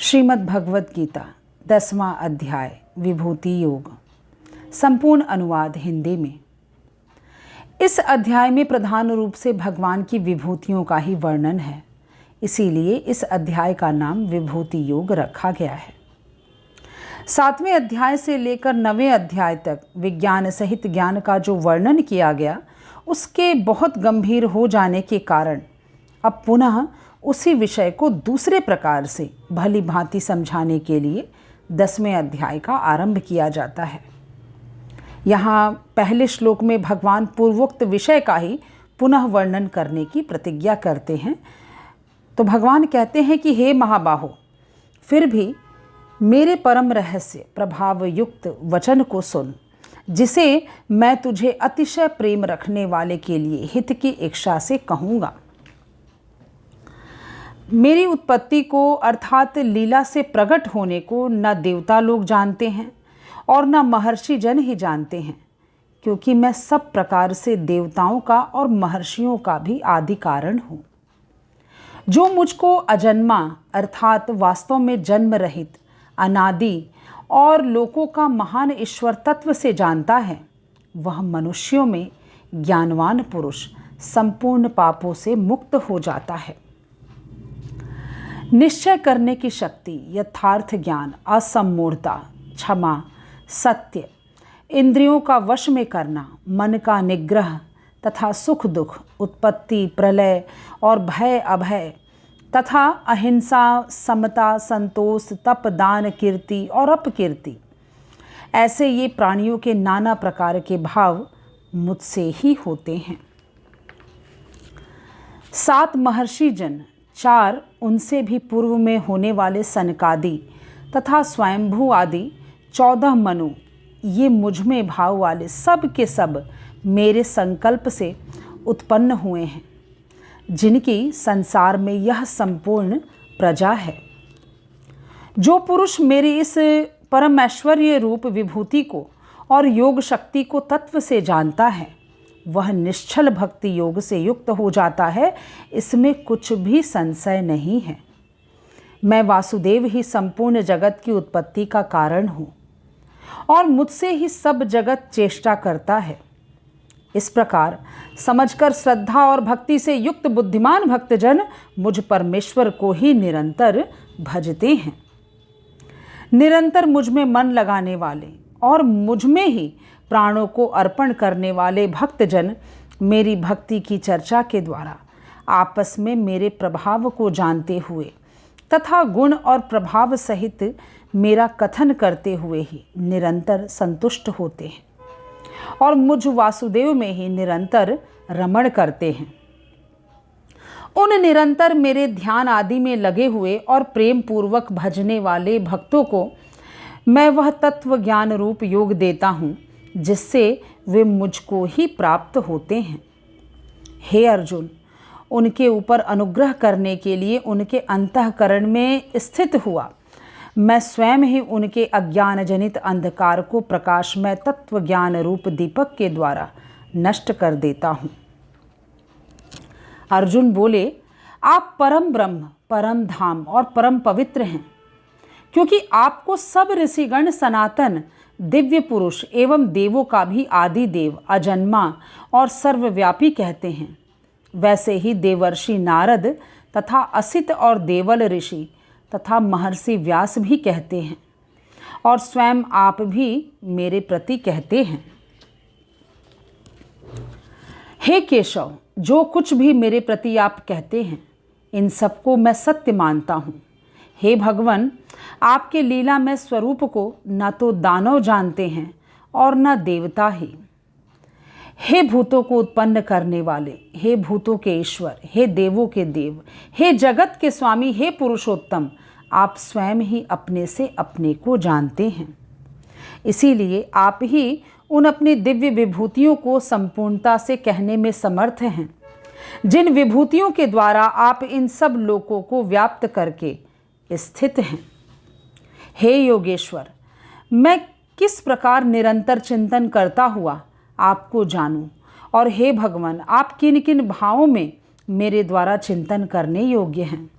श्रीमद् भगवद गीता 10वां अध्याय विभूति योग। संपूर्ण अनुवाद हिंदी में। इस अध्याय में प्रधान रूप से भगवान की विभूतियों का ही वर्णन है, इसीलिए इस अध्याय का नाम विभूति योग रखा गया है। 7वें अध्याय से लेकर 9वें अध्याय तक विज्ञान सहित ज्ञान का जो वर्णन किया गया, उसके बहुत गंभीर हो जाने के कारण अब पुनः उसी विषय को दूसरे प्रकार से भली भांति समझाने के लिए 10वें अध्याय का आरंभ किया जाता है। यहाँ पहले श्लोक में भगवान पूर्वोक्त विषय का ही पुनः वर्णन करने की प्रतिज्ञा करते हैं। तो भगवान कहते हैं कि हे महाबाहो, फिर भी मेरे परम रहस्य प्रभाव युक्त वचन को सुन, जिसे मैं तुझे अतिशय प्रेम रखने वाले के लिए हित की इच्छा से कहूँगा। मेरी उत्पत्ति को अर्थात लीला से प्रकट होने को न देवता लोग जानते हैं और न महर्षि जन ही जानते हैं, क्योंकि मैं सब प्रकार से देवताओं का और महर्षियों का भी आदि कारण हूँ। जो मुझको अजन्मा अर्थात वास्तव में जन्म रहित अनादि और लोकों का महान ईश्वर तत्व से जानता है, वह मनुष्यों में ज्ञानवान पुरुष संपूर्ण पापों से मुक्त हो जाता है। निश्चय करने की शक्ति, यथार्थ ज्ञान, असम्मूढ़ता, क्षमा, सत्य, इंद्रियों का वश में करना, मन का निग्रह तथा सुख दुख, उत्पत्ति प्रलय और भय अभय तथा अहिंसा, समता, संतोष, तप, दान, कीर्ति और अपकीर्ति, ऐसे ये प्राणियों के नाना प्रकार के भाव मुझसे ही होते हैं। 7 महर्षि जन, 4 उनसे भी पूर्व में होने वाले सनकादि तथा स्वयंभू आदि 14 मनु, ये मुझ में भाव वाले सब के सब मेरे संकल्प से उत्पन्न हुए हैं, जिनकी संसार में यह संपूर्ण प्रजा है। जो पुरुष मेरी इस परमैश्वर्य रूप विभूति को और योग शक्ति को तत्व से जानता है, वह निश्चल भक्ति योग से युक्त हो जाता है, इसमें कुछ भी संशय नहीं है। मैं वासुदेव ही संपूर्ण जगत की उत्पत्ति का कारण हूँ और मुझसे ही सब जगत चेष्टा करता है। इस प्रकार समझकर श्रद्धा और भक्ति से युक्त बुद्धिमान भक्तजन मुझ परमेश्वर को ही निरंतर भजते हैं। निरंतर मुझ में मन लगाने वाले और मुझ में ही प्राणों को अर्पण करने वाले भक्तजन मेरी भक्ति की चर्चा के द्वारा आपस में मेरे प्रभाव को जानते हुए तथा गुण और प्रभाव सहित मेरा कथन करते हुए ही निरंतर संतुष्ट होते हैं और मुझ वासुदेव में ही निरंतर रमण करते हैं। उन निरंतर मेरे ध्यान आदि में लगे हुए और प्रेम पूर्वक भजने वाले भक्तों को मैं वह तत्व ज्ञान रूप योग देता हूँ, जिससे वे मुझको ही प्राप्त होते हैं। हे अर्जुन, उनके ऊपर अनुग्रह करने के लिए उनके अंतःकरण में स्थित हुआ मैं स्वयं ही उनके अज्ञान जनित अंधकार को प्रकाशमय तत्व ज्ञान रूप दीपक के द्वारा नष्ट कर देता हूँ। अर्जुन बोले, आप परम ब्रह्म, परम धाम और परम पवित्र हैं, क्योंकि आपको सब ऋषिगण सनातन दिव्य पुरुष एवं देवों का भी आदि देव, अजन्मा और सर्वव्यापी कहते हैं। वैसे ही देवर्षि नारद तथा असित और देवल ऋषि तथा महर्षि व्यास भी कहते हैं और स्वयं आप भी मेरे प्रति कहते हैं। हे केशव, जो कुछ भी मेरे प्रति आप कहते हैं, इन सबको मैं सत्य मानता हूँ। हे भगवान, आपके लीला में स्वरूप को न तो दानव जानते हैं और न देवता ही। हे भूतों को उत्पन्न करने वाले, हे भूतों के ईश्वर, हे देवों के देव, हे जगत के स्वामी, हे पुरुषोत्तम, आप स्वयं ही अपने से अपने को जानते हैं। इसीलिए आप ही उन अपनी दिव्य विभूतियों को संपूर्णता से कहने में समर्थ हैं, जिन विभूतियों के द्वारा आप इन सब लोकों को व्याप्त करके स्थित हैं। हे योगेश्वर, मैं किस प्रकार निरंतर चिंतन करता हुआ आपको जानूं, और हे भगवान, आप किन किन भावों में मेरे द्वारा चिंतन करने योग्य हैं।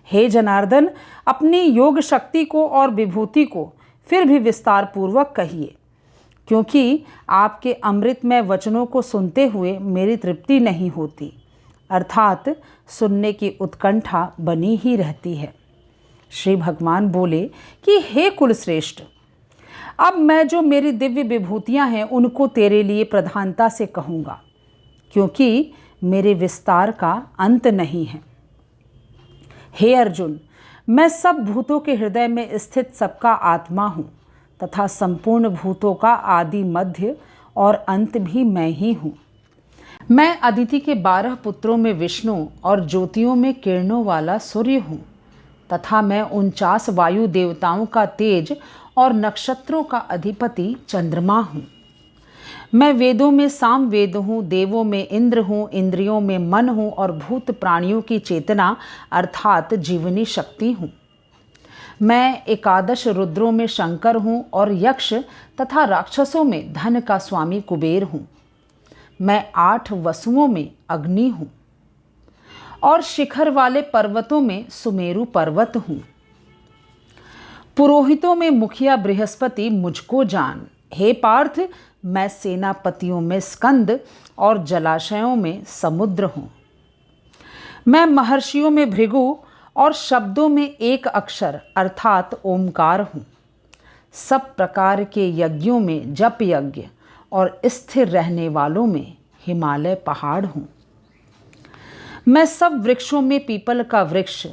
हे जनार्दन, अपनी योग शक्ति को और विभूति को फिर भी विस्तार पूर्वक कहिए, क्योंकि आपके अमृतमय वचनों को सुनते हुए मेरी तृप्ति नहीं होती, अर्थात सुनने की उत्कंठा बनी ही रहती है। श्री भगवान बोले कि हे कुलश्रेष्ठ, अब मैं जो मेरी दिव्य विभूतियां हैं उनको तेरे लिए प्रधानता से कहूँगा, क्योंकि मेरे विस्तार का अंत नहीं है। हे अर्जुन, मैं सब भूतों के हृदय में स्थित सबका आत्मा हूँ तथा संपूर्ण भूतों का आदि मध्य और अंत भी मैं ही हूँ। मैं अदिति के 12 पुत्रों में विष्णु और ज्योतियों में किरणों वाला सूर्य हूँ तथा मैं 49 वायु देवताओं का तेज और नक्षत्रों का अधिपति चंद्रमा हूँ। मैं वेदों में साम वेद हूँ, देवों में इंद्र हूँ, इंद्रियों में मन हूँ और भूत प्राणियों की चेतना अर्थात जीवनी शक्ति हूँ। मैं 11 रुद्रों में शंकर हूँ और यक्ष तथा राक्षसों में धन का स्वामी कुबेर हूँ। मैं 8 वसुओं में अग्नि हूँ और शिखर वाले पर्वतों में सुमेरु पर्वत हूँ। पुरोहितों में मुखिया बृहस्पति मुझको जान। हे पार्थ, मैं सेनापतियों में स्कंद और जलाशयों में समुद्र हूँ। मैं महर्षियों में भृगु और शब्दों में एक अक्षर अर्थात ओमकार हूँ। सब प्रकार के यज्ञों में जप यज्ञ और स्थिर रहने वालों में हिमालय पहाड़ हूँ। मैं सब वृक्षों में पीपल का वृक्ष,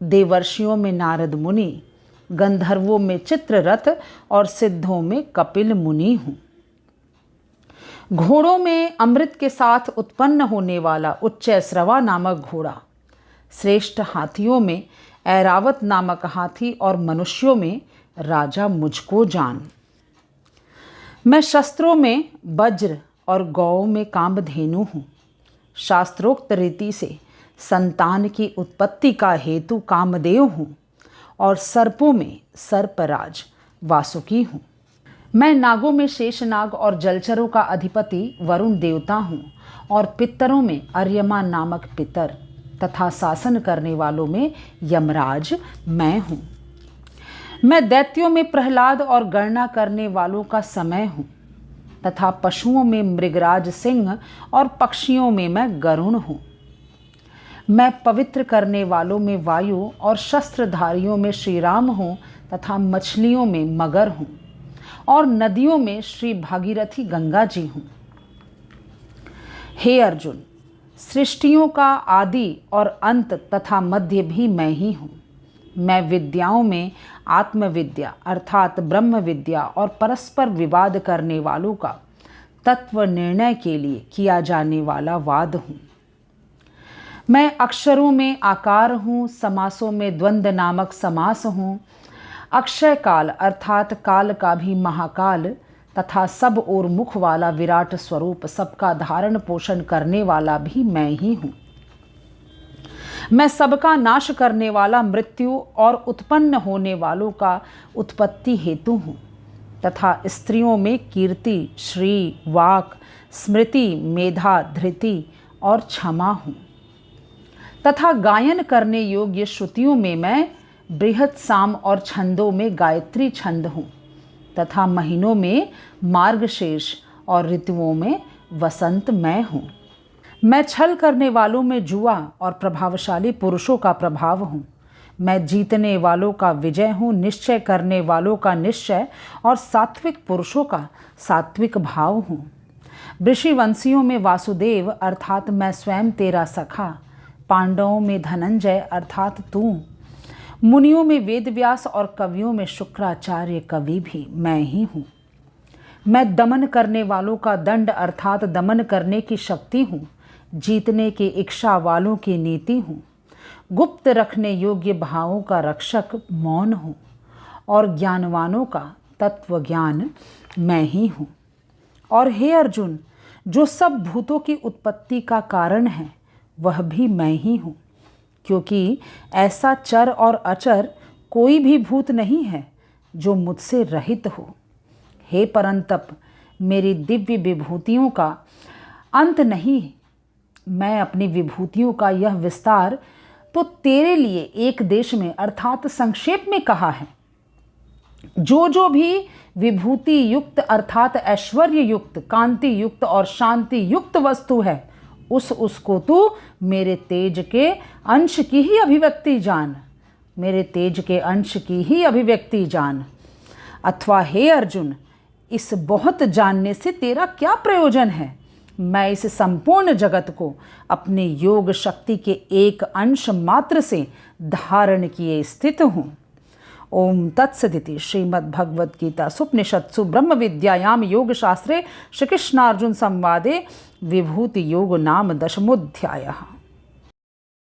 देवर्षियों में नारद मुनि, गंधर्वों में चित्ररथ और सिद्धों में कपिल मुनि हूँ। घोड़ों में अमृत के साथ उत्पन्न होने वाला उच्चैश्रवा नामक घोड़ा, श्रेष्ठ हाथियों में ऐरावत नामक हाथी और मनुष्यों में राजा मुझको जान। मैं शस्त्रों में वज्र और गौ में कामधेनु हूँ। शास्त्रोक्त रीति से संतान की उत्पत्ति का हेतु कामदेव हूँ और सर्पों में सर्पराज वासुकी हूँ। मैं नागों में शेषनाग और जलचरों का अधिपति वरुण देवता हूँ और पितरों में अर्यमा नामक पितर तथा शासन करने वालों में यमराज मैं हूँ। मैं दैत्यों में प्रहलाद और गणना करने वालों का समय हूँ तथा पशुओं में मृगराज सिंह और पक्षियों में मैं गरुण हूँ। मैं पवित्र करने वालों में वायु और शस्त्रधारियों में श्रीराम हूँ तथा मछलियों में मगर हूँ और नदियों में श्री भागीरथी गंगा जी हूँ। हे अर्जुन, सृष्टियों का आदि और अंत तथा मध्य भी मैं ही हूँ। मैं विद्याओं में आत्मविद्या अर्थात ब्रह्म विद्या और परस्पर विवाद करने वालों का तत्व निर्णय के लिए किया जाने वाला वाद हूँ। मैं अक्षरों में आकार हूँ, समासों में द्वंद्व नामक समास हूँ, अक्षय काल अर्थात काल का भी महाकाल तथा सब ओर मुख वाला विराट स्वरूप सबका धारण पोषण करने वाला भी मैं ही हूँ। मैं सबका नाश करने वाला मृत्यु और उत्पन्न होने वालों का उत्पत्ति हेतु हूँ तथा स्त्रियों में कीर्ति, श्री, वाक, स्मृति, मेधा, धृति और क्षमा हूँ तथा गायन करने योग्य श्रुतियों में मैं बृहत साम और छंदों में गायत्री छंद हूँ तथा महीनों में मार्गशीर्ष और ऋतुओं में वसंत मैं हूँ। मैं छल करने वालों में जुआ और प्रभावशाली पुरुषों का प्रभाव हूँ। मैं जीतने वालों का विजय हूँ, निश्चय करने वालों का निश्चय और सात्विक पुरुषों का सात्विक भाव हूँ। ऋषिवंशियों में वासुदेव अर्थात मैं स्वयं तेरा सखा, पांडवों में धनंजय अर्थात तू, मुनियों में वेदव्यास और कवियों में शुक्राचार्य कवि भी मैं ही हूँ। मैं दमन करने वालों का दंड अर्थात दमन करने की शक्ति हूँ, जीतने की इच्छा वालों की नीति हूँ, गुप्त रखने योग्य भावों का रक्षक मौन हूँ और ज्ञानवानों का तत्व ज्ञान मैं ही हूँ। और हे अर्जुन, जो सब भूतों की उत्पत्ति का कारण है वह भी मैं ही हूँ, क्योंकि ऐसा चर और अचर कोई भी भूत नहीं है जो मुझसे रहित हो। हे परंतप, मेरी दिव्य विभूतियों का अंत नहीं। मैं अपनी विभूतियों का यह विस्तार तो तेरे लिए एक देश में अर्थात संक्षेप में कहा है। जो भी विभूति युक्त अर्थात ऐश्वर्य युक्त, कांति युक्त और शांति युक्त वस्तु है, उसको तू मेरे तेज के अंश की ही अभिव्यक्ति जान, मेरे तेज के अंश की ही अभिव्यक्ति जान। अथवा हे अर्जुन, इस बहुत जानने से तेरा क्या प्रयोजन है? मैं इस संपूर्ण जगत को अपने योग शक्ति के एक अंश मात्र से धारण किए स्थित हूँ। ओम तत्सदिति श्रीमद्भगवद्गीता सुपनिषत्सु ब्रह्म विद्यायाम योग शास्त्रे श्री कृष्णार्जुन संवादे विभूति योग नाम 10मोऽध्यायः।